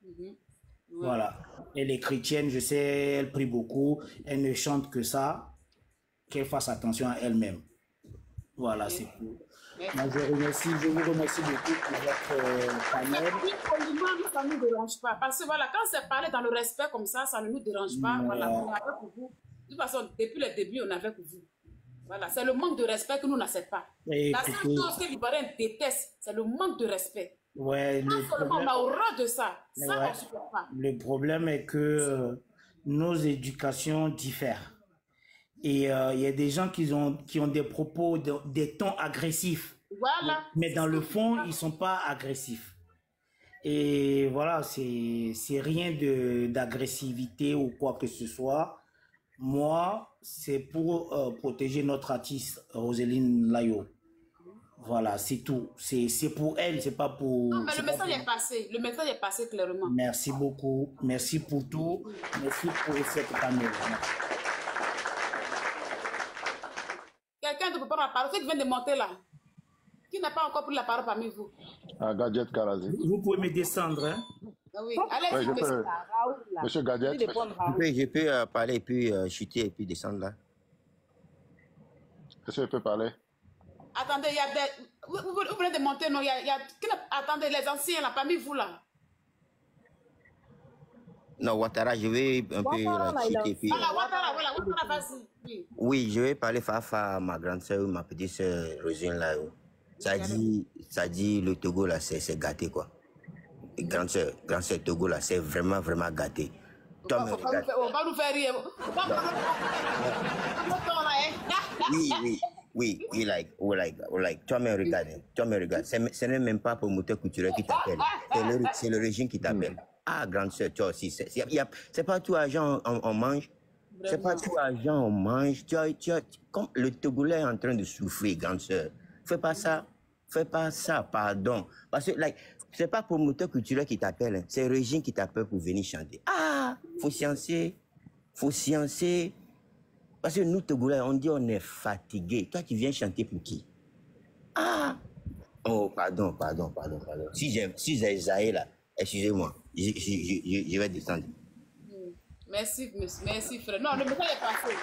Mhm. Ouais. Voilà. Elle est chrétienne, je sais, elle prie beaucoup. Elle ne chante que ça. Qu'elle fasse attention à elle-même. Voilà, Ok. c'est tout. Moi, Merci. je vous remercie beaucoup pour votre En fait, panel. oui, poliment, nous, ça ne nous dérange pas. Parce que voilà, quand c'est parlé dans le respect comme ça ne nous dérange pas. Voilà, on Mais, avait pour vous. De toute façon, depuis le début, on avait pour vous. Voilà, c'est le manque de respect que nous n'acceptons pas. La seule écoutez, chose que l'Ivoirien déteste, c'est le manque de respect. ouais, Ça seulement, on a horreur de ça. Ça, on ouais, ne supporte pas. le problème est que nos éducations diffèrent. Et il y a des gens qui ont des propos, des tons agressifs. Voilà, Mais c'est dans ça. le fond, ils sont pas agressifs. Et voilà, c'est rien d'agressivité ou quoi que ce soit. Moi, c'est pour protéger notre artiste Roseline Layo. Voilà, c'est tout. C'est pour elle, c'est pas Non, pour, mais le c'est pas message pour. est passé. Le message est passé clairement. Merci beaucoup. Merci pour tout. Merci pour cette panel. Quelqu'un ne peut pas la parole. Qui vient de monter là? Qui n'a pas encore pris la parole parmi vous? Gadget Karazi. Vous pouvez me descendre, hein? Ah oui, Ouais, allez-y, je monsieur. peux. Monsieur Gadget. Je peux parler et puis chuter et puis descendre là. Est-ce que je peux parler? Attendez, il y a des. Vous venez de monter, non? Attendez, les anciens là, parmi vous là. Non, Ouattara, je vais un peu chuter et puis. Voilà, Ouattara, vas-y. Oui. Oui, je vais parler Fafa à ma grande soeur, ma petite soeur Rosine là. Ça dit le Togo là, c'est gâté quoi. Et grande soeur Togo là, c'est vraiment, vraiment gâté. Toi, me regarde. On va nous faire rire. Oui, like, toi, me regarde. Ce n'est même pas promoteur culturel qui t'appelle. C'est le régime qui t'appelle. Ah, grande soeur, toi aussi. C'est pas tout argent on mange. C'est pas tout argent on mange. Comme le Togolais est en train de souffrir, grande soeur. Fais pas ça, pardon. Parce que, like, c'est pas promoteur culturel qui t'appelle, hein. C'est le régime qui t'appelle pour venir chanter. Ah, faut sciencer. Parce que nous, Togolais, on dit on est fatigué. Toi, tu viens chanter pour qui? Ah! Oh, pardon. Si j'ai Zaï là, excusez-moi, je vais descendre. Merci, monsieur. Merci, frère. Non, le message est passé.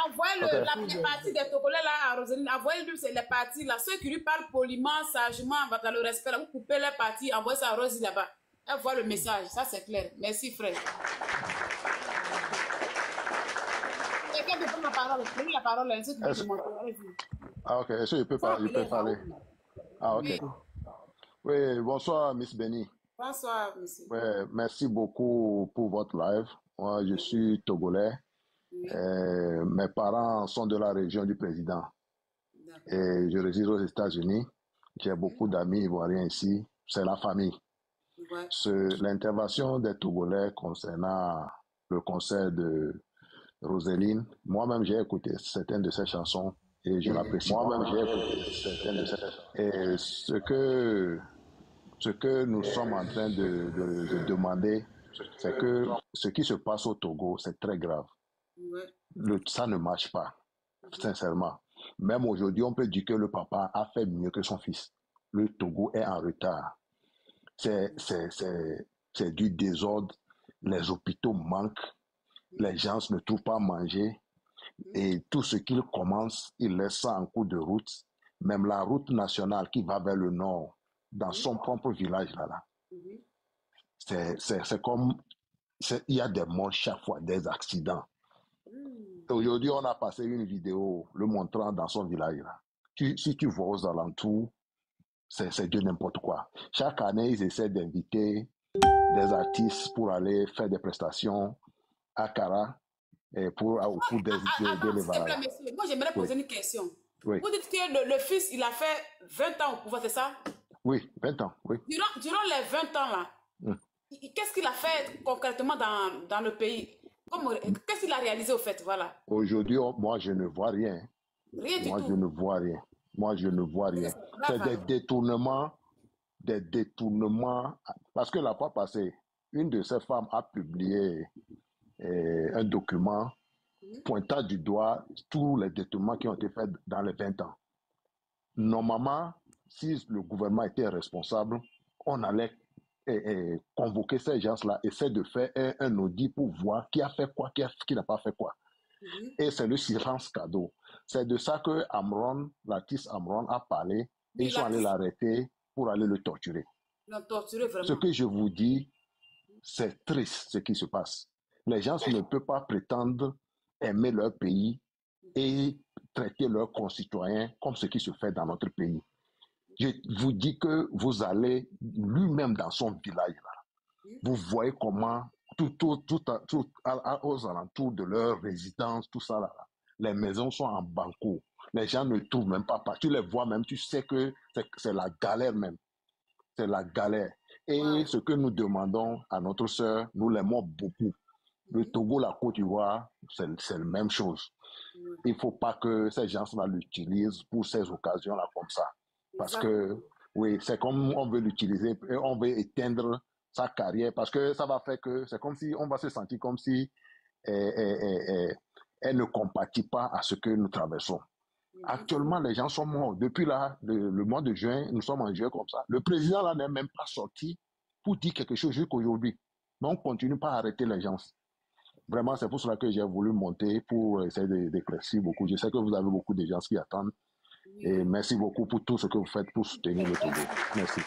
Envoyez les parties des Togolais là à Roseline. Envoyez-lui les parties là. Ceux qui lui parlent poliment, sagement, dans le respect là. Vous coupez les parties, envoyez ça à Rosie là-bas. Elle voit le message. Ça, c'est clair. Merci, frère. Quelqu'un peut prendre la parole. Prenez la parole. Ah, ok. Est-ce que je peux parler? Ah, ok. Oui. Oui, bonsoir, Miss Benny. Bonsoir, monsieur. Ouais, merci beaucoup pour votre live. Moi, je suis Togolais. Oui. Mes parents sont de la région du président. Et je réside aux États-Unis. J'ai beaucoup d'amis ivoiriens ici. C'est la famille. Ouais. L'intervention des Togolais concernant le concert de Roseline, moi-même j'ai écouté certaines de ses chansons et je l'apprécie. Moi-même j'ai écouté certaines de ses chansons. Et ce que nous sommes en train de demander, c'est que ce qui se passe au Togo, c'est très grave. Ouais. Ça ne marche pas, sincèrement. Même aujourd'hui, on peut dire que le papa a fait mieux que son fils. Le Togo est en retard. C'est du désordre. Les hôpitaux manquent. Les gens ne trouvent pas à manger. Et tout ce qu'ils commencent, ils laissent ça en cours de route. Même la route nationale qui va vers le nord, dans son propre village là. C'est comme... Il y a des morts chaque fois, des accidents. Aujourd'hui, on a passé une vidéo le montrant dans son village là. Si tu vois aux alentours, c'est de n'importe quoi. Chaque année, ils essaient d'inviter des artistes pour aller faire des prestations à Kara et pour S'il te plaît, monsieur, moi j'aimerais poser une question. Oui. Vous dites que le fils, il a fait 20 ans au pouvoir, c'est ça? Oui, 20 ans, oui. Durant les 20 ans là, qu'est-ce qu'il a fait concrètement dans le pays? Qu'est-ce qu'il a réalisé au fait? Voilà. Aujourd'hui, moi je ne vois rien. Rien du Moi tout. je ne vois rien. Moi je ne vois rien. C'est des détournements. Parce que la fois passée, une de ces femmes a publié un document pointant du doigt tous les détournements qui ont été faits dans les 20 ans. Normalement, si le gouvernement était responsable, on allait convoquer ces gens-là, essayer de faire un audit pour voir qui a fait quoi, qui n'a pas fait quoi. Et c'est le silence cadeau. C'est de ça que Amron, l'artiste Amron, a parlé et ils sont allés l'arrêter pour aller le torturer. Ce que je vous dis, c'est triste ce qui se passe. Les gens ne peuvent pas prétendre aimer leur pays et traiter leurs concitoyens comme ce qui se fait dans notre pays. Je vous dis que vous allez lui-même dans son village, là, vous voyez comment aux alentours de leur résidence, tout ça, là, les maisons sont en banco. Les gens ne trouvent même pas. Tu les vois même, tu sais que c'est la galère même. C'est la galère. Et ce que nous demandons à notre sœur, nous l'aimons beaucoup. Le Togo, la Côte d'Ivoire, c'est la même chose. Il ne faut pas que ces gens-là l'utilisent pour ces occasions-là comme ça. Parce que, oui, c'est comme on veut l'utiliser, on veut éteindre sa carrière, parce que ça va faire que c'est comme si on va se sentir comme si elle ne compatit pas à ce que nous traversons. Actuellement, les gens sont morts. Depuis là, le mois de juin, nous sommes en juin comme ça. Le président là n'est même pas sorti pour dire quelque chose jusqu'aujourd'hui. Mais on ne continue pas à arrêter les gens. Vraiment, c'est pour cela que j'ai voulu monter pour essayer d'éclaircir beaucoup. Je sais que vous avez beaucoup de gens qui attendent. Et merci beaucoup pour tout ce que vous faites pour soutenir le Togo. Merci.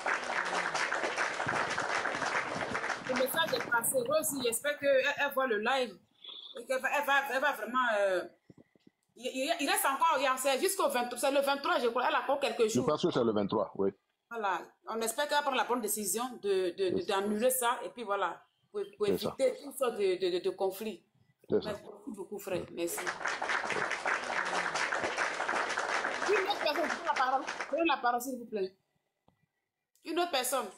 Le message est passé. Rosie, j'espère qu'elle voit le live. Elle va vraiment... Il reste encore, c'est jusqu'au 23, c'est le 23, je crois, elle a encore quelques jours. Je pense que c'est le 23, oui. Voilà, on espère qu'elle va prendre la bonne décision d'annuler ça, et puis voilà, pour éviter toutes sortes de conflits. Merci beaucoup, frère, merci. Une autre personne, prenez la parole, s'il vous plaît. Une autre personne.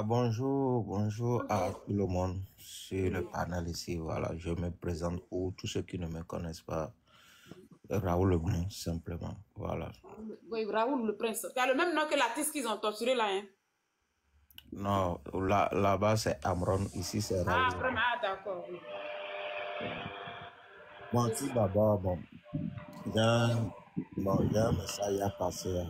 Bonjour à tout le monde sur le panel ici. Voilà, je me présente pour tous ceux qui ne me connaissent pas. Raoul Le Prince, simplement. Voilà. Oui, Raoul Le Prince. Tu as le même nom que l'artiste qu'ils ont torturé là, hein? Non, là-bas c'est Amron, ici c'est Raoul. Ah, d'accord. Bon, tout d'abord, j'ai un message à passer.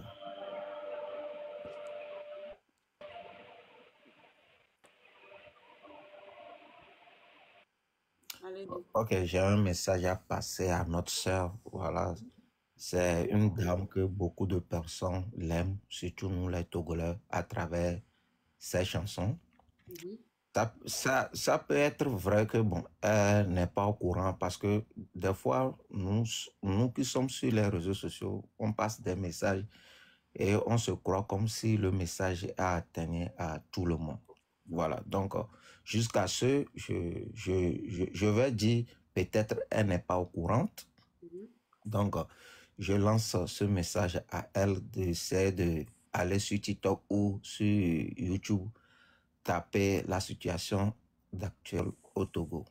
Ok, j'ai un message à passer à notre sœur. Voilà, c'est une dame que beaucoup de personnes l'aiment, surtout nous les Togolais, à travers ses chansons. Ça peut être vrai que elle n'est pas au courant parce que des fois, nous qui sommes sur les réseaux sociaux, on passe des messages et on se croit comme si le message a atteint à tout le monde. Voilà, donc jusqu'à ce, je vais dire, peut-être elle n'est pas au courant. Donc, je lance ce message à elle d'essayer d'aller sur TikTok ou sur YouTube, taper la situation actuelle au Togo.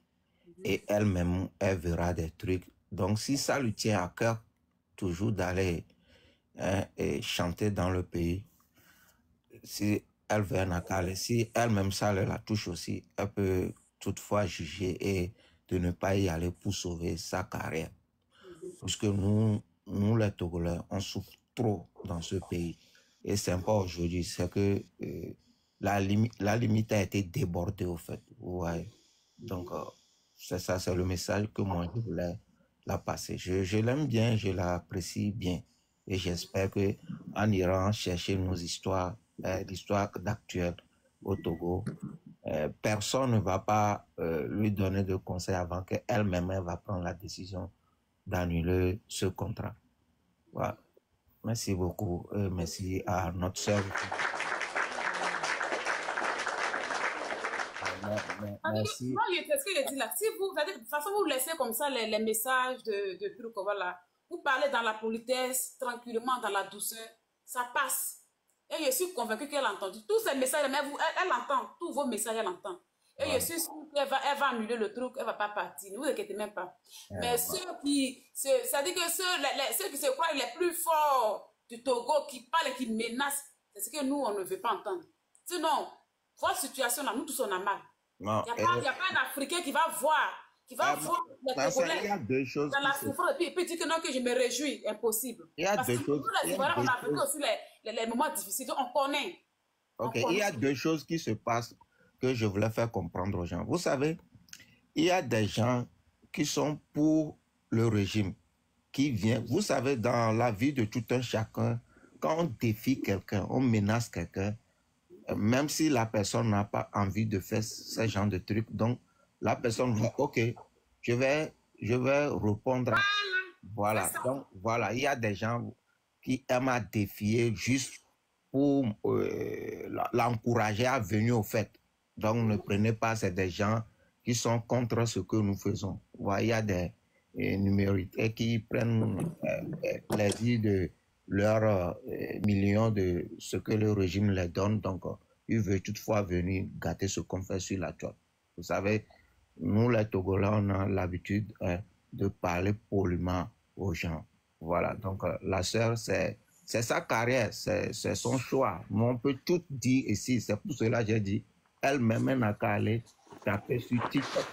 Et elle-même, elle verra des trucs. Donc, si ça lui tient à cœur, toujours d'aller chanter dans le pays, si elle veut un accal, si elle-même ça la touche aussi, elle peut toutefois juger et de ne pas y aller pour sauver sa carrière. Parce que nous les Togolais, on souffre trop dans ce pays. Et c'est pas aujourd'hui, c'est que la limite a été débordée au fait. Ouais. Donc, c'est ça, c'est le message que moi je voulais la passer. Je l'aime bien, je l'apprécie bien. Et j'espère qu'en irant chercher nos histoires, l'histoire d'actuel au Togo, personne ne va pas lui donner de conseils avant qu'elle-même va prendre la décision d'annuler ce contrat. Voilà. Merci beaucoup. Merci à notre sœur. Merci. Moi, c'est ce que je dis là. Si vous, de toute façon, vous laissez comme ça les messages de trucs, voilà. Vous parlez dans la politesse, tranquillement, dans la douceur, ça passe. Et je suis convaincue qu'elle a entendu tous ces messages, mais elle entend, tous vos messages, elle entend. Et je suis sûre qu'elle va annuler le truc, elle ne va pas partir. Ne vous inquiétez même pas. Mais ceux qui, c'est-à-dire que ceux qui se croient les plus forts du Togo, qui parlent et qui menacent, c'est ce que nous, on ne veut pas entendre. Sinon, votre situation là, nous tous on a mal. Il n'y a pas un Africain qui va voir qui va voir les Parce qu'il y Togolais a deux choses dans qui la se souffrance et puis dire que non, que je me réjouis, impossible. il y a Parce deux que choses, nous, les Ivoiriens, on a vécu aussi les moments difficiles, donc on connaît. ok, il y a deux choses qui se passent que je voulais faire comprendre aux gens. Vous savez, il y a des gens qui sont pour le régime, qui viennent. Vous savez, dans la vie de tout un chacun, quand on défie quelqu'un, on menace quelqu'un, même si la personne n'a pas envie de faire ce genre de trucs, donc la personne dit, ok, je vais répondre. Voilà, donc voilà, il y a des gens qui aiment à défier juste pour l'encourager à venir au fait. Donc ne prenez pas, c'est des gens qui sont contre ce que nous faisons. Voilà, il y a des numériques qui prennent plaisir de leurs millions de ce que le régime les donne. Donc, ils veulent toutefois venir gâter ce qu'on fait sur la toile. Vous savez, nous, les Togolais, on a l'habitude de parler poliment aux gens. Voilà, donc la sœur, c'est sa carrière, c'est son choix. Mais on peut tout dire ici. C'est pour cela que j'ai dit, elle-même, elle n'a qu'à aller taper sur TikTok.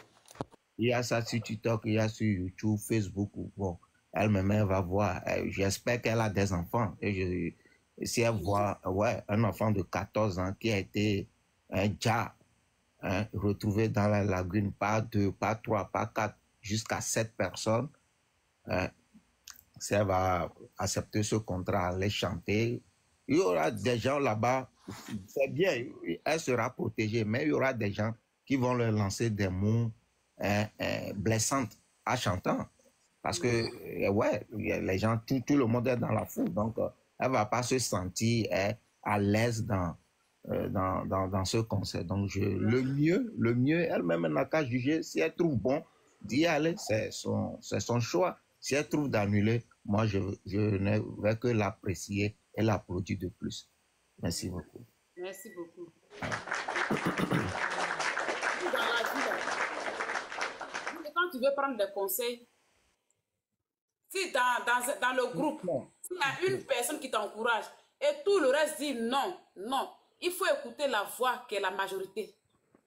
Il y a ça sur TikTok, il y a sur YouTube, Facebook. Bon, elle-même, elle va voir. J'espère qu'elle a des enfants. Et si elle voit un enfant de 14 ans qui a été un ja, retrouvé dans la lagune par 2, par 3, par 4, jusqu'à 7 personnes, si elle va accepter ce contrat, aller chanter, il y aura des gens là-bas, c'est bien, elle sera protégée, mais il y aura des gens qui vont leur lancer des mots blessantes en chantant. Parce que, les gens, tout le monde est dans la foule, donc elle ne va pas se sentir à l'aise dans ce concert. Donc, le mieux, elle-même n'a qu'à juger. Si elle trouve bon d'y aller, c'est son choix. Si elle trouve d'annuler, moi, je ne vais que l'apprécier et l'applaudir de plus. Merci beaucoup. Merci beaucoup. Dans la vie, quand tu veux prendre des conseils, si dans le groupe, s'il y a une personne qui t'encourage et tout le reste dit non, il faut écouter la voix qui est la majorité.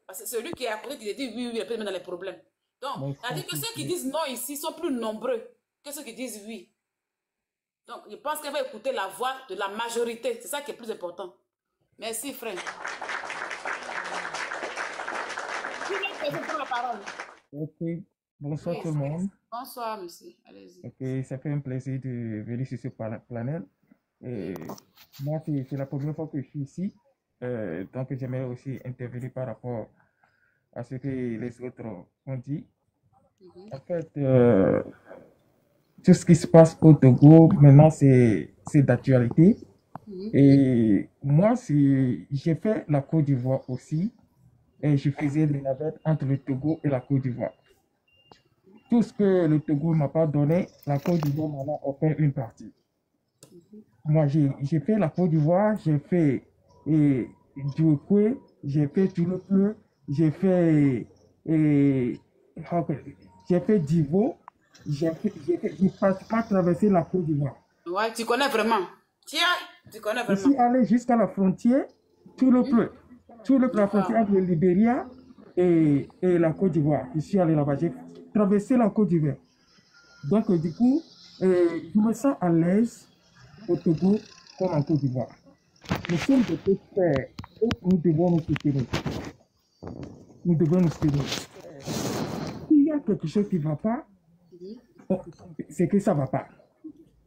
Parce que celui qui est à côté qui dit oui, il peut mettre dans les problèmes. Donc, c'est-à-dire que ceux qui disent non ici sont plus nombreux que ceux qui disent oui. Donc, je pense qu'elle va écouter la voix de la majorité. C'est ça qui est plus important. Merci, frère. Qui veut prendre la parole? Ok, bonsoir tout le monde. Bonsoir, monsieur. Allez-y. Ok, ça fait un plaisir de venir sur ce panel. Et moi, c'est la première fois que je suis ici. Donc, j'aimerais aussi intervenir par rapport à ce que les autres ont dit. En fait, tout ce qui se passe au Togo, maintenant, c'est d'actualité. Et moi, j'ai fait la Côte d'Ivoire aussi. Et je faisais des navettes entre le Togo et la Côte d'Ivoire. Tout ce que le Togo ne m'a pas donné, la Côte d'Ivoire m'en a offert une partie. Moi, j'ai fait la Côte d'Ivoire, j'ai fait Djokwe, j'ai fait Touloupleu, j'ai fait Divo, j'ai pratiquement traversé la Côte d'Ivoire. Ouais, tu connais vraiment. Tiens, tu connais Je vraiment. suis allé jusqu'à la frontière, Touloupleu, la frontière entre le Libéria et la Côte d'Ivoire. Je suis allé là-bas, j'ai traversé la Côte d'Ivoire. Donc, du coup, je me sens à l'aise au Togo comme en Côte d'Ivoire. Nous sommes de deux frères et nous devons nous soutenir. Nous devons nous soutenir. S'il y a quelque chose qui ne va pas, c'est que ça ne va pas.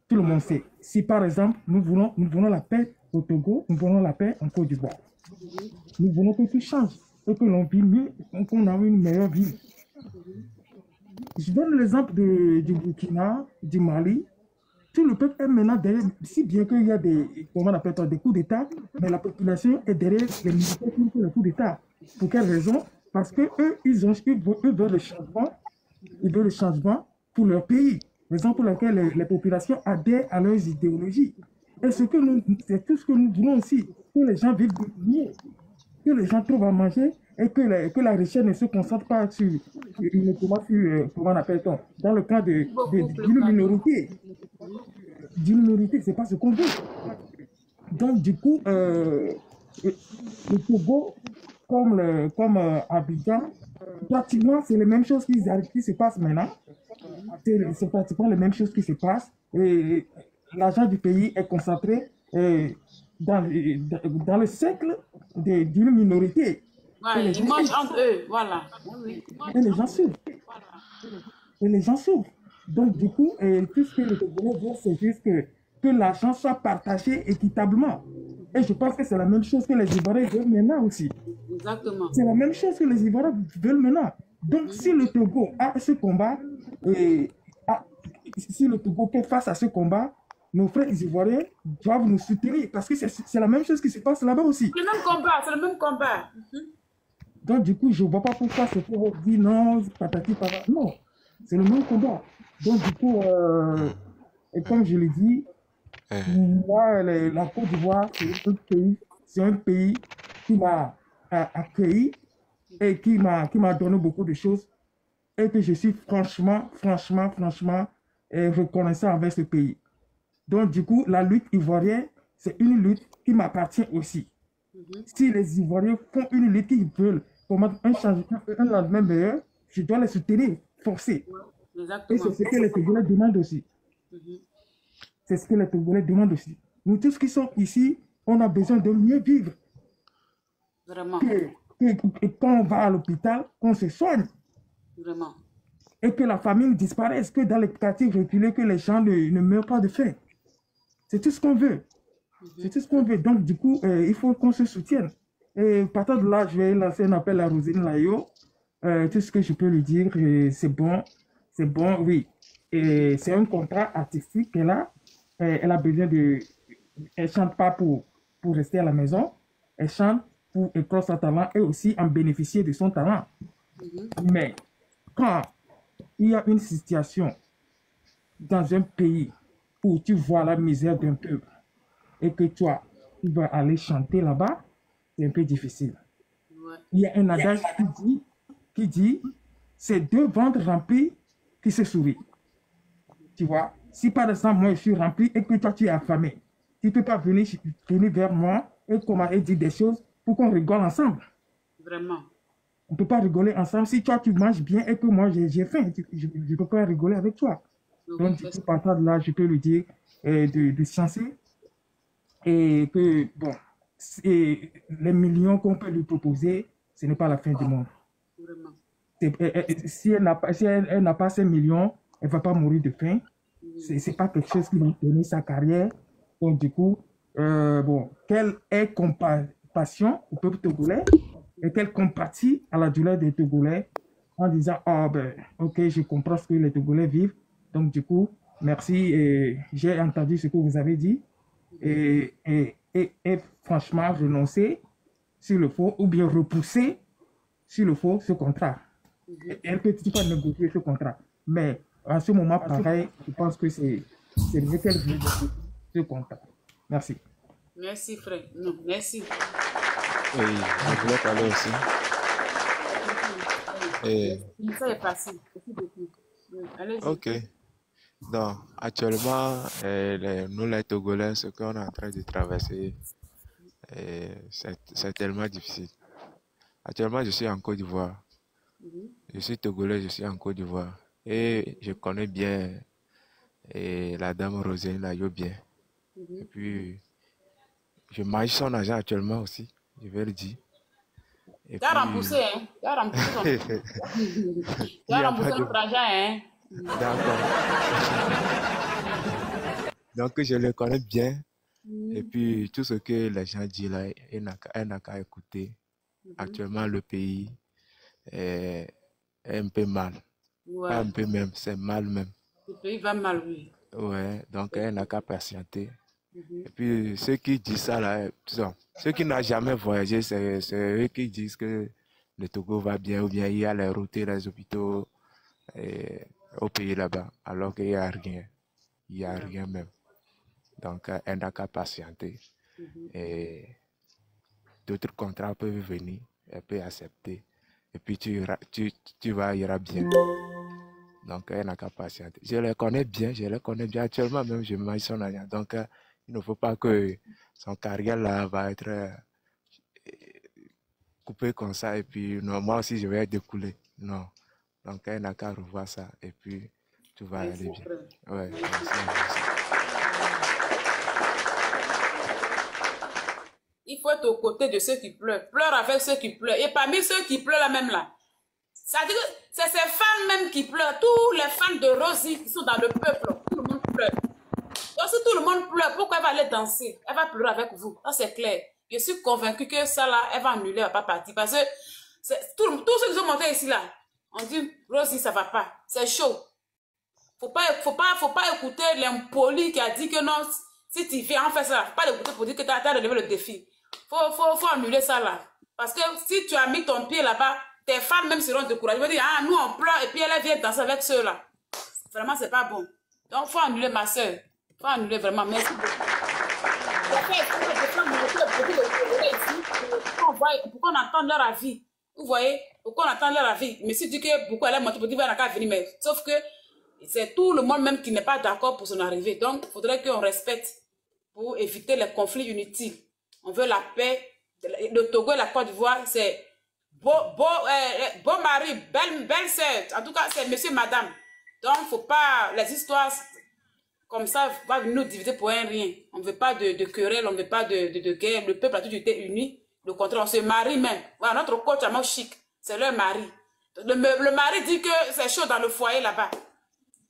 Tout le monde sait. Si par exemple, nous voulons la paix au Togo, nous voulons la paix en Côte d'Ivoire. Nous voulons que tout change et que l'on vit mieux, qu'on ait une meilleure vie. Je donne l'exemple du Burkina, du Mali. Tout le peuple est maintenant derrière, si bien qu'il y a des coups d'État, mais la population est derrière les militaires qui font les coups d'État. Pour quelle raison? Parce qu'eux, ils veulent le changement. Ils veulent le changement pour leur pays. Raison pour laquelle les populations adhèrent à leurs idéologies. Et c'est tout ce que nous voulons aussi, que les gens vivent mieux, que les gens trouvent à manger et que la richesse ne se concentre pas sur, comment on appelle-t-on, dans le cas d'une minorité. D'une minorité, c'est pas ce qu'on veut. Donc, du coup, le Togo, comme Abidjan, pratiquement, c'est les mêmes choses qui se passent maintenant. C'est pratiquement les mêmes choses qui se passent. Et l'argent du pays est concentré dans le cercle d'une minorité. Et Ouais, les ils gens mangent souffrent. entre eux, voilà. Oui, oui. Et les gens souffrent. Et les gens souffrent. Donc, du coup, tout ce que le Togolais veut, c'est juste que l'argent soit partagé équitablement. Et je pense que c'est la même chose que les Ivoiriens veulent maintenant aussi. Exactement. C'est la même chose que les Ivoiriens veulent maintenant. Donc, si le Togo a ce combat, et si le Togo fait face à ce combat, nos frères Ivoiriens doivent nous soutenir parce que c'est la même chose qui se passe là-bas aussi. C'est le même combat, c'est le même combat. Donc, du coup, je ne vois pas pourquoi c'est pour dire non, patati patata. Non, c'est le même combat. Donc, du coup, et comme je l'ai dit, moi, la Côte d'Ivoire, c'est un pays qui m'a accueilli et qui m'a donné beaucoup de choses et que je suis franchement reconnaissant envers ce pays. Donc, du coup, la lutte ivoirienne, c'est une lutte qui m'appartient aussi. Si les Ivoiriens font une lutte qu'ils veulent combattre un lendemain meilleur, je dois les soutenir, forcer. Et Exactement. c'est ce que les Togolais demandent aussi. C'est ce que les Togolais demandent aussi. Nous tous qui sommes ici, on a besoin de mieux vivre. Vraiment, Que quand on va à l'hôpital, qu'on se soigne. vraiment. Et que la famine disparaisse, que dans les quartiers reculés, que les gens ne meurent pas de faim. C'est tout ce qu'on veut. C'est tout ce qu'on veut. Donc, du coup, il faut qu'on se soutienne. Et partant de là, je vais lancer un appel à Roselyne Layo. Tout ce que je peux lui dire, c'est bon, oui. Et c'est un contrat artistique qu'elle a. Elle a besoin de... Elle ne chante pas pour rester à la maison. Elle chante pour éclore son talent et aussi en bénéficier de son talent. Mais quand il y a une situation dans un pays où tu vois la misère d'un peuple et que toi, tu vas aller chanter là-bas, c'est un peu difficile. Ouais. Il y a un adage qui dit c'est deux ventres remplis qui se sourient. Tu vois, si par exemple, moi, je suis rempli et que toi, tu es affamé, tu ne peux pas venir vers moi et dire des choses pour qu'on rigole ensemble. Vraiment. On ne peut pas rigoler ensemble. Si toi, tu manges bien et que moi, j'ai faim, je ne peux pas rigoler avec toi. Donc, du coup, partant de là, je peux lui dire de chancer et que, bon, les millions qu'on peut lui proposer, ce n'est pas la fin du monde. Vraiment. Si elle n'a pas ces millions, elle ne va pas mourir de faim. Ce n'est pas quelque chose qui va tenir sa carrière. Donc, du coup, bon, qu'elle ait compassion au peuple togolais et qu'elle compatit à la douleur des Togolais en disant, ah ben, ok, je comprends ce que les Togolais vivent. Donc, du coup, merci. J'ai entendu ce que vous avez dit. Et franchement, renoncer s'il le faut, ou bien repousser s'il le faut, ce contrat. Elle peut pas négocier ce contrat. Mais à ce moment, pareil, je pense que c'est mieux qu'elle négocie ce contrat. Merci. Merci, frère. Non, merci. Oui, je voulais parler aussi. Et, Ça est facile. Merci beaucoup. Allez-y. ok. Donc, actuellement, nous les Togolais, ce qu'on est en train de traverser, c'est tellement difficile. Actuellement, je suis en Côte d'Ivoire. Je suis Togolais, je suis en Côte d'Ivoire. Et je connais bien la dame Roselyne Layo bien. Et puis, je mange son argent actuellement aussi, je vais le dire. Et Tu as remboursé, hein? Tu as remboursé ton Tu as remboursé notre argent, hein? D'accord. Donc, je le connais bien. Et puis, tout ce que les gens disent là, elle n'a qu'à écouter. Actuellement, le pays est un peu mal. Ouais. Pas un peu même, c'est mal même. Le pays va mal, oui. Ouais, donc elle n'a qu'à patienter. Et puis, ceux qui disent ça là, ceux qui n'ont jamais voyagé, c'est eux qui disent que le Togo va bien ou bien il y a les routes et les hôpitaux au pays là-bas, alors qu'il n'y a rien. Il n'y a rien même. Donc, elle n'a qu'à patienter. Et d'autres contrats peuvent venir, elle peut accepter. Et puis, tu iras bien. Donc, elle n'a qu'à patienter. Je les connais bien. Actuellement, même, je mange son argent. Donc, il ne faut pas que son carrière là va être coupé comme ça. Et puis, non, moi aussi, je vais être découlé. Non. Donc, elle n'a qu'à revoir ça et puis tout va aller Merci, bien. frère. Ouais, Merci. merci. Il faut être aux côtés de ceux qui pleurent. Pleure avec ceux qui pleurent. Et parmi ceux qui pleurent là même là, ça veut dire que c'est ces femmes même qui pleurent. Tous les fans de Rosie qui sont dans le peuple, tout le monde pleure. Donc si tout le monde pleure, pourquoi elle va aller danser? Elle va pleurer avec vous. Ça c'est clair. Je suis convaincue que ça là, elle va annuler, elle va pas partir. Parce que tous ceux qui sont montés ici là, on dit Rosie ça va pas. C'est chaud. Faut pas écouter l'impoli qui a dit que non, si tu viens en faire ça, faut pas l'écouter pour dire que tu as relevé le défi. Faut annuler ça là. Parce que si tu as mis ton pied là-bas, tes fans même seront découragés. Ils vont dire, ah, nous on pleure et puis elle vient danser avec ceux-là. Vraiment, c'est pas bon. Donc, faut annuler ma soeur. Faut annuler vraiment. Merci beaucoup. Pourquoi on entend leur avis? Vous voyez? Pourquoi on entend leur avis? Mais si dit que beaucoup elle est montée pour dire, qu'à venir, mais sauf que c'est tout le monde même qui n'est pas d'accord pour son arrivée. Donc, il faudrait qu'on respecte pour éviter les conflits inutiles. On veut la paix. Le Togo et la Côte d'Ivoire, c'est beau mari, belle sœur. En tout cas, c'est monsieur, madame. Donc, il ne faut pas, les histoires comme ça va nous diviser pour un rien. On ne veut pas de querelle, on ne veut pas de guerre. Le peuple a toujours été uni. Le contraire, on se marie même. Voilà, notre coach à moi chic, c'est leur mari. Le mari dit que c'est chaud dans le foyer là-bas.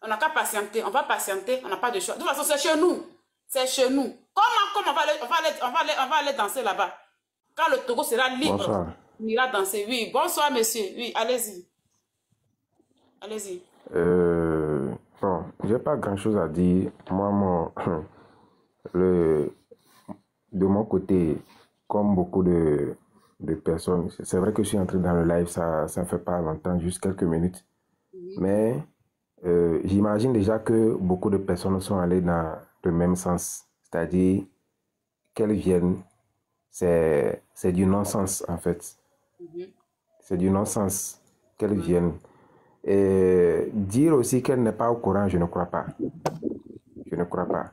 On n'a qu'à patienter, on va patienter, on n'a pas de choix. De toute façon, c'est chez nous. C'est chez nous. Comment on va aller danser là-bas? Quand le Togo sera libre, Bonsoir. on ira danser. Oui, bonsoir monsieur. Oui, allez-y. Allez-y. Bon, j'ai pas grand-chose à dire. Moi, de mon côté, comme beaucoup de personnes, c'est vrai que je suis entré dans le live, ça ne fait pas longtemps, juste quelques minutes. Mais j'imagine déjà que beaucoup de personnes sont allées dans le même sens, c'est-à-dire qu'elles viennent, c'est du non-sens en fait. C'est du non-sens qu'elles viennent. Et dire aussi qu'elle n'est pas au courant, je ne crois pas. Je ne crois pas.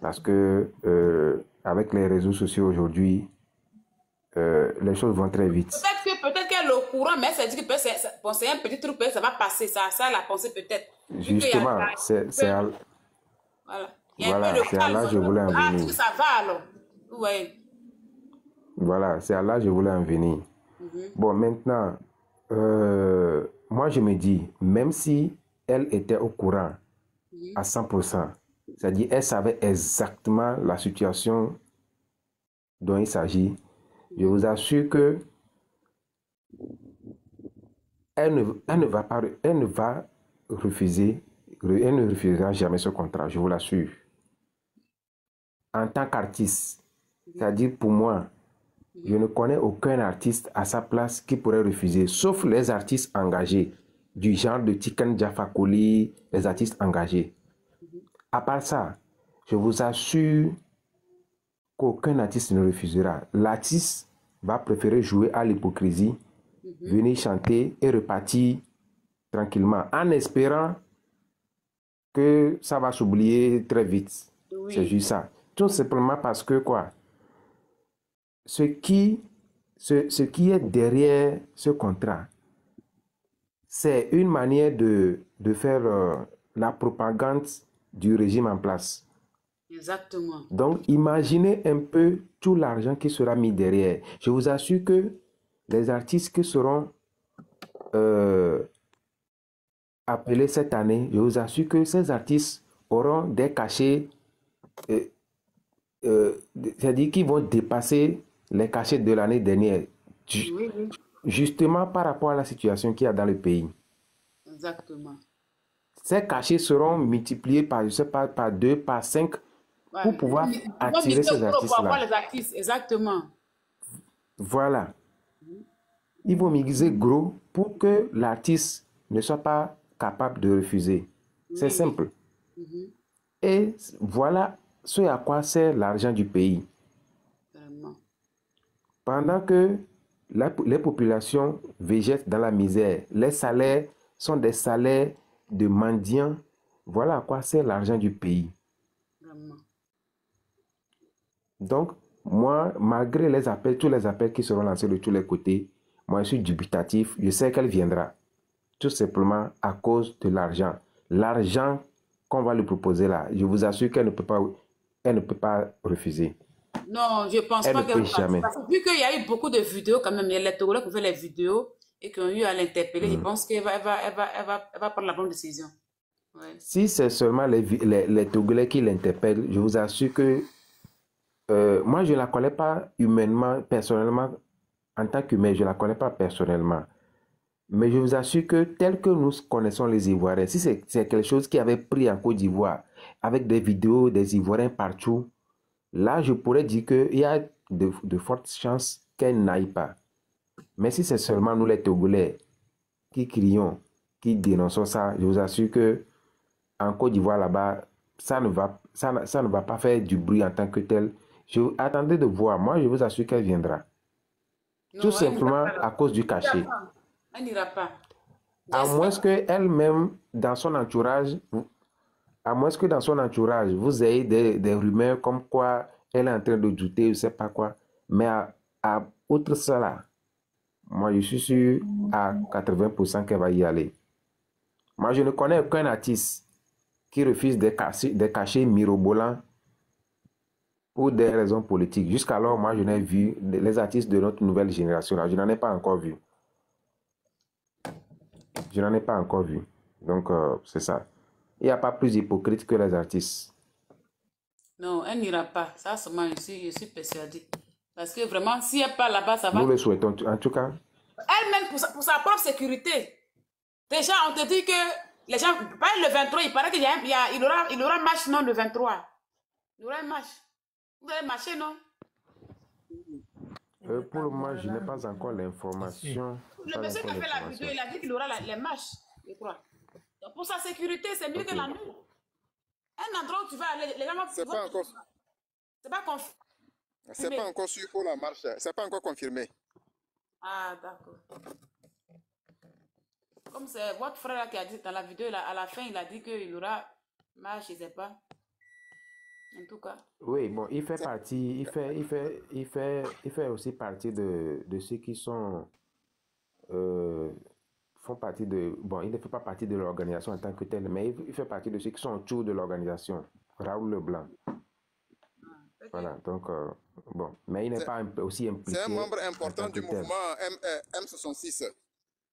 Parce que avec les réseaux sociaux aujourd'hui, les choses vont très vite. Peut-être qu'elle est au courant, mais ça dit que c'est un petit truc, ça va passer. Ça la pensée peut-être. Justement, c'est à là que je voulais en venir. Ça va alors. Ouais. Voilà, c'est à là que je voulais en venir. Bon, maintenant, moi je me dis, même si elle était au courant à 100%, c'est-à-dire elle savait exactement la situation dont il s'agit, je vous assure que elle ne refusera jamais ce contrat, je vous l'assure. En tant qu'artiste, c'est-à-dire pour moi, je ne connais aucun artiste à sa place qui pourrait refuser, sauf les artistes engagés, du genre de Tiken Jah Fakoly, les artistes engagés. À part ça, je vous assure qu'aucun artiste ne refusera. L'artiste va préférer jouer à l'hypocrisie, venir chanter et repartir tranquillement, en espérant que ça va s'oublier très vite. Oui. C'est juste ça. Tout simplement parce que quoi? Ce qui est derrière ce contrat, c'est une manière de faire la propagande du régime en place. Exactement. Donc, imaginez un peu tout l'argent qui sera mis derrière. Je vous assure que les artistes qui seront appelés cette année, je vous assure que ces artistes auront des cachets, c'est-à-dire qu'ils vont dépasser les cachets de l'année dernière, justement par rapport à la situation qu'il y a dans le pays. Exactement. Ces cachets seront multipliés par, je sais pas, par 2, par 5, pour pouvoir attirer ces artistes-là. Exactement. Voilà. Ils vont miser gros pour que l'artiste ne soit pas capable de refuser. C'est simple. Et voilà ce à quoi sert l'argent du pays. Pendant que les populations végètent dans la misère, les salaires sont des salaires de mendiants, voilà à quoi sert l'argent du pays. Donc, moi, malgré les appels, tous les appels qui seront lancés de tous les côtés, Moi, je suis dubitatif. Je sais qu'elle viendra. Tout simplement à cause de l'argent. L'argent qu'on va lui proposer là, je vous assure qu'elle ne peut pas refuser. Non, je pense Elle pas ne qu'elle peut va partir. jamais. Parce que vu qu'il y a eu beaucoup de vidéos quand même, il y a les Togolais qui ont fait les vidéos et qui ont eu à l'interpeller, je pense qu'elle va prendre la bonne décision. Ouais. Si c'est seulement les Togolais qui l'interpellent, je vous assure que moi, je ne la connais pas humainement, personnellement, en tant qu'humain, je ne la connais pas personnellement. Mais je vous assure que tel que nous connaissons les Ivoiriens, si c'est quelque chose qui avait pris en Côte d'Ivoire, avec des vidéos des Ivoiriens partout, là, je pourrais dire qu'il y a de fortes chances qu'elle n'aille pas. Mais si c'est seulement nous les Togolais qui crions, qui dénonçons ça, je vous assure que en Côte d'Ivoire là-bas, ça ne va pas faire du bruit en tant que tel. Attendez de voir. Moi, je vous assure qu'elle viendra. Non, Tout elle n'ira simplement pas là. à cause du Elle n'ira cachet. pas. Elle n'ira pas. À moins J'espère. qu'elle-même, dans son entourage, à moins que dans son entourage, vous ayez des rumeurs comme quoi elle est en train de douter, je ne sais pas quoi. Mais outre cela, moi, je suis sûr à 80% qu'elle va y aller. Moi, je ne connais aucun artiste qui refuse des cachets mirobolants pour des raisons politiques. Jusqu'alors, moi, je n'ai vu les artistes de notre nouvelle génération. Là, je n'en ai pas encore vu. Je n'en ai pas encore vu. Donc, c'est ça. Il n'y a pas plus hypocrite que les artistes. Non, elle n'ira pas. Ça, seulement, je suis persuadée. Parce que vraiment, si elle part là-bas, ça va. Nous le souhaitons. En tout cas, Elle-même, pour sa propre sécurité. Déjà, on te dit que les gens, pas le 23, il paraît qu'il il aura match, non, le 23. Il y aura un match. Vous allez marcher, non? pour le moment, je n'ai pas encore l'information. Le monsieur qui a fait la vidéo, il a dit qu'il aura les matchs, je crois. Donc, pour sa sécurité, c'est mieux que la nuit. Un endroit où tu vas aller, les gens vont... C'est pas encore. C'est pas confirmé. C'est pas encore sûr pour la marche. C'est pas encore confirmé. Ah, d'accord. Comme c'est votre frère qui a dit dans la vidéo, à la fin, il a dit qu'il aura marche, je ne sais pas. En tout cas. Oui, bon, il fait partie, il fait aussi partie de ceux qui sont font partie de, bon, il ne fait pas partie de l'organisation en tant que tel, mais il fait partie de ceux qui sont autour de l'organisation. Raoul Leblanc. Voilà, donc, bon, mais il n'est pas aussi impliqué. C'est un membre important du mouvement M66.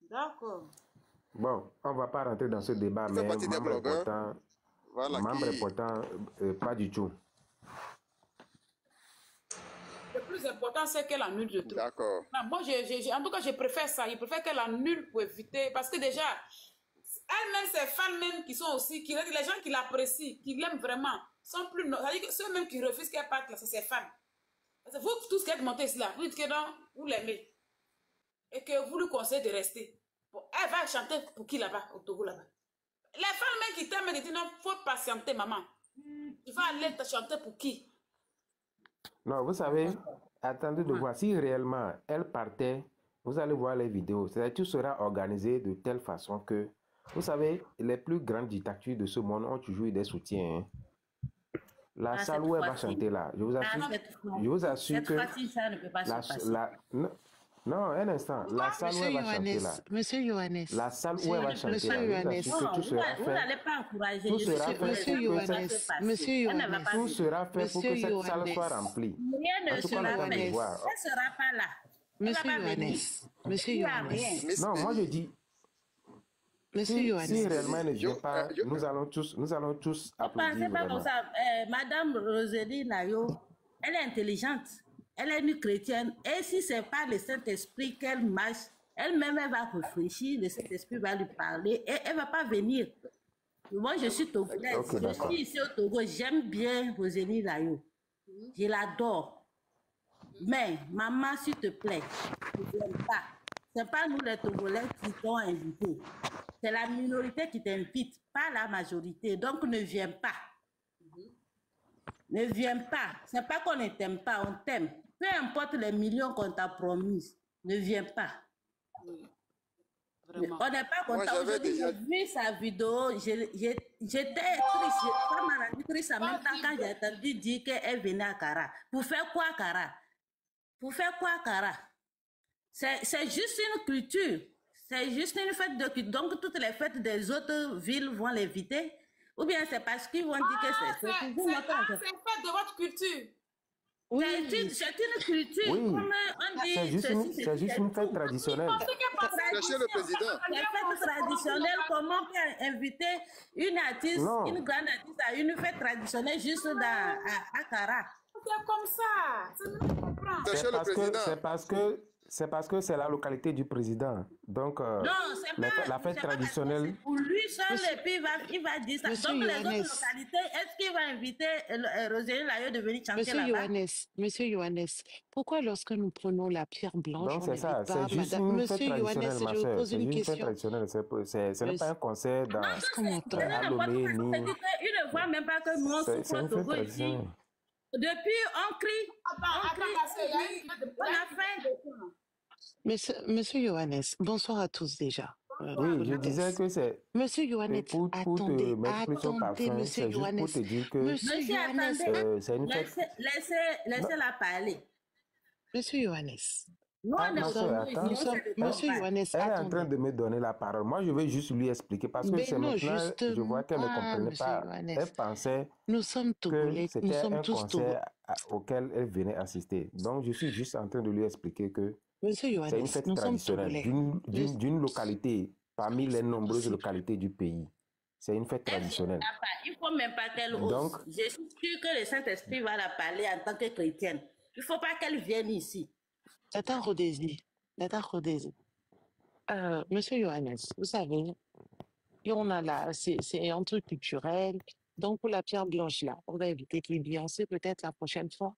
D'accord. Bon, on ne va pas rentrer dans ce débat, mais membre important, pas du tout. Le plus important, c'est qu'elle annule le truc. D'accord. Moi, en tout cas, je préfère ça. Je préfère qu'elle annule pour éviter. Parce que déjà, elle-même, ses fans même qui sont aussi, les gens qui l'apprécient, qui l'aiment vraiment, sont plus... C'est-à-dire que ceux-mêmes qui refusent qu'elle parte, c'est ses fans. Parce que vous, tous ce qui êtes montés ici, là, vous dites que non, vous l'aimez. Et que vous lui conseillez de rester. Bon, elle va chanter pour qui là-bas, au Togo là-bas? Les fans même qui t'aiment, ils disent non, il faut patienter, maman. Tu vas aller te chanter pour qui? Non, vous savez, attendez de voir. Si réellement elle partait, vous allez voir les vidéos. C'est-à-dire tout sera organisé de telle façon que, vous savez, les plus grandes dictatures de ce monde ont toujours eu des soutiens. Hein. La salle où elle va chanter là, je vous assure que... Ça ne peut pas se passer. Non, un instant. La salle où elle va chanter là. Monsieur Yohannes. La salle où elle va chanter là. Vous n'allez pas encourager. Tout sera fait pour que cette salle soit remplie. Rien ne sera fait. Elle ne sera pas là. Monsieur Yohannes. Non, moi je dis. Si réellement elle ne vient pas, nous allons tous applaudir. Ne pensez pas comme ça. Madame Rosélie Nayo, elle est intelligente. Elle est une chrétienne. Et si ce n'est pas le Saint-Esprit qu'elle marche, elle-même, elle va réfléchir, le Saint-Esprit va lui parler et elle ne va pas venir. Moi, je suis togolaise. Je suis ici au Togo. J'aime bien Rosélie Nayo. Je l'adore. Mais, maman, s'il te plaît, ne viens pas. Ce n'est pas nous les Togolais qui t'ont invité. C'est la minorité qui t'invite, pas la majorité. Donc, ne viens pas. Ne viens pas. Ce n'est pas qu'on ne t'aime pas, on t'aime. Peu importe les millions qu'on t'a promis, ne viens pas. Oui. On n'est pas content. Aujourd'hui, j'ai vu sa vidéo, j'étais triste. Ça m'a rendu triste en même temps quand j'ai entendu dire qu'elle venait à Kara. Pour faire quoi, Kara? Pour faire quoi, Kara? C'est juste une culture. C'est juste une fête de culture. Donc, toutes les fêtes des autres villes vont l'inviter. Ou bien c'est parce qu'ils vont dire que c'est C'est une fête de votre culture. Oui. C'est une culture. Oui. Comme on dit, C'est juste une fête traditionnelle. Cherchez le président. Les fêtes traditionnelles, comment on peut inviter une artiste, une grande artiste à une fête traditionnelle juste à Akara? C'est comme ça. Je ne comprends. C'est parce que c'est la localité du président. Donc, non, c'est pas la fête traditionnelle. Pour lui seul, et puis il va dire ça. Monsieur Donc, Yohannes, les autres localités, est-ce qu'il va inviter Rosélie Layo de venir chanter là-bas? Monsieur Yohannes, pourquoi lorsque nous prenons la pierre blanche, Donc, on c'est ça. n'invite pas C'est juste Madame... une Monsieur fête Yohannes, traditionnelle, ma je vous soeur. pose C'est une une fête question. traditionnelle. Ce n'est pas un concert dans À Lomé, Il ne voit même pas que nous, on souffre au Togo ici. Depuis, on crie. On a faim. Monsieur Yohannes, bonsoir à tous déjà. Oui, je disais que c'est... Monsieur Yohannes, pour te mettre plus au parfum, Monsieur c'est juste Yohannes. pour te dire que Monsieur Yohannes, c'est une fête... Laissez-la parler. Monsieur Yohannes. Monsieur Yohannes, elle est en train de me donner la parole. Moi, je vais juste lui expliquer parce que c'est maintenant, je vois qu'elle ne comprenait pas. Elle pensait que c'était un concert auquel elle venait assister. Donc, je suis juste en train de lui expliquer que c'est une fête traditionnelle d'une localité parmi les nombreuses localités du pays. C'est une fête traditionnelle. Il ne faut même pas qu'elle ose. Je suis sûre que le Saint-Esprit va la parler en tant que chrétienne. Il ne faut pas qu'elle vienne ici. Tata Rodesi. Monsieur Yohannes, vous savez, on a là, c'est un truc culturel. Donc, pour la pierre blanche là, on va éviter qu'il vienne, c'est peut-être la prochaine fois.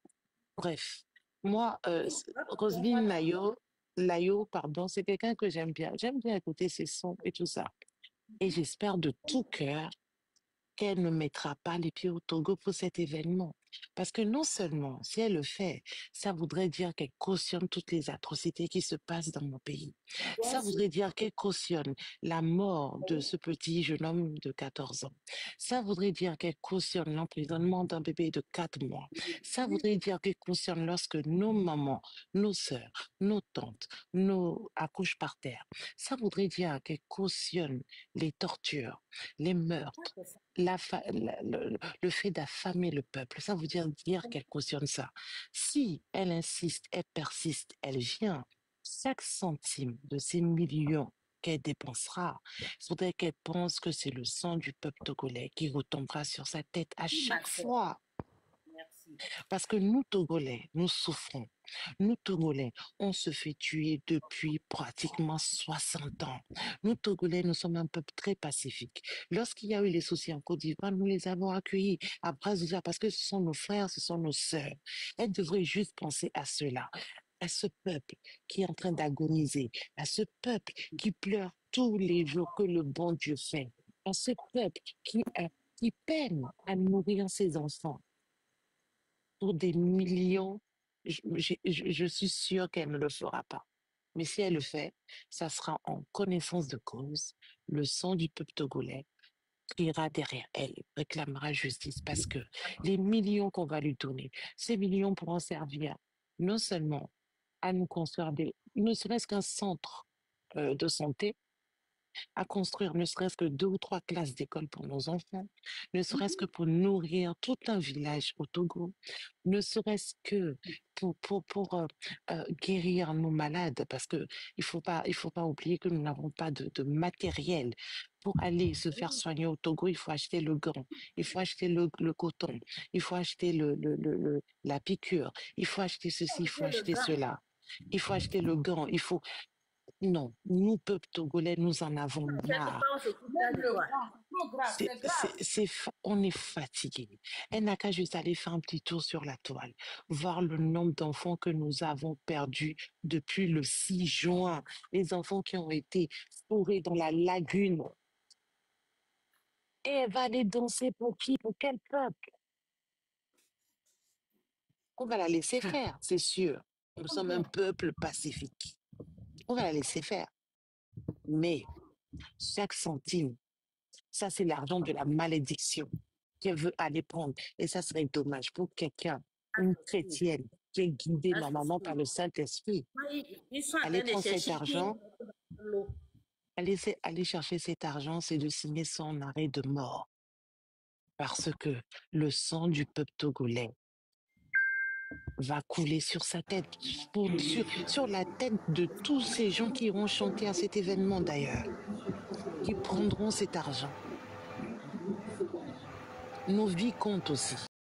Bref, moi, Roselyne Layo, pardon, c'est quelqu'un que j'aime bien. J'aime bien écouter ses sons et tout ça. Et j'espère de tout cœur qu'elle ne mettra pas les pieds au Togo pour cet événement. Parce que non seulement, si elle le fait, ça voudrait dire qu'elle cautionne toutes les atrocités qui se passent dans mon pays. Ça voudrait dire qu'elle cautionne la mort de ce petit jeune homme de 14 ans. Ça voudrait dire qu'elle cautionne l'emprisonnement d'un bébé de 4 mois. Ça voudrait dire qu'elle cautionne lorsque nos mamans, nos sœurs, nos tantes, nos accouchent par terre. Ça voudrait dire qu'elle cautionne les tortures, les meurtres, le fait d'affamer le peuple. Ça veut dire qu'elle cautionne ça. Si elle insiste, elle persiste, elle vient, chaque centime de ces millions qu'elle dépensera, il faudrait qu'elle pense que c'est le sang du peuple togolais qui retombera sur sa tête à chaque fois. Parce que nous, Togolais, nous souffrons. Nous, Togolais, on se fait tuer depuis pratiquement 60 ans. Nous, Togolais, nous sommes un peuple très pacifique. Lorsqu'il y a eu les soucis en Côte d'Ivoire, nous les avons accueillis à bras ouverts parce que ce sont nos frères, ce sont nos sœurs. Elle devrait juste penser à cela, à ce peuple qui est en train d'agoniser, à ce peuple qui pleure tous les jours que le bon Dieu fait, à ce peuple qui peine à nourrir ses enfants. Pour des millions, je suis sûre qu'elle ne le fera pas. Mais si elle le fait, ça sera en connaissance de cause. Le sang du peuple togolais criera derrière elle, réclamera justice parce que les millions qu'on va lui donner, ces millions pourront servir non seulement à nous construire ne serait-ce qu'un centre de santé, à construire ne serait-ce que 2 ou 3 classes d'école pour nos enfants, ne serait-ce que pour nourrir tout un village au Togo, ne serait-ce que pour guérir nos malades, parce que il faut pas oublier que nous n'avons pas de matériel. Pour aller se faire soigner au Togo, il faut acheter le gant, il faut acheter le coton, il faut acheter la piqûre, il faut acheter ceci, il faut acheter cela, il faut acheter le gant, il faut... Non, nous, peuple togolais, nous en avons marre. On est fatigué. Elle n'a qu'à juste aller faire un petit tour sur la toile, voir le nombre d'enfants que nous avons perdus depuis le 6 juin. Les enfants qui ont été fourrés dans la lagune. Et elle va aller danser pour qui? Pour quel peuple? On va la laisser faire, c'est sûr. Nous sommes un peuple pacifique. On va la laisser faire. Mais chaque centime, ça c'est l'argent de la malédiction qu'elle veut aller prendre. Et ça serait dommage pour quelqu'un, une chrétienne, qui est guidée normalement par le Saint-Esprit. Ils sont en Aller train de prendre cet chercher argent, l'eau. aller chercher cet argent, c'est de signer son arrêt de mort. Parce que le sang du peuple togolais va couler sur sa tête, sur la tête de tous ces gens qui iront chanter à cet événement d'ailleurs, qui prendront cet argent. Nos vies comptent aussi.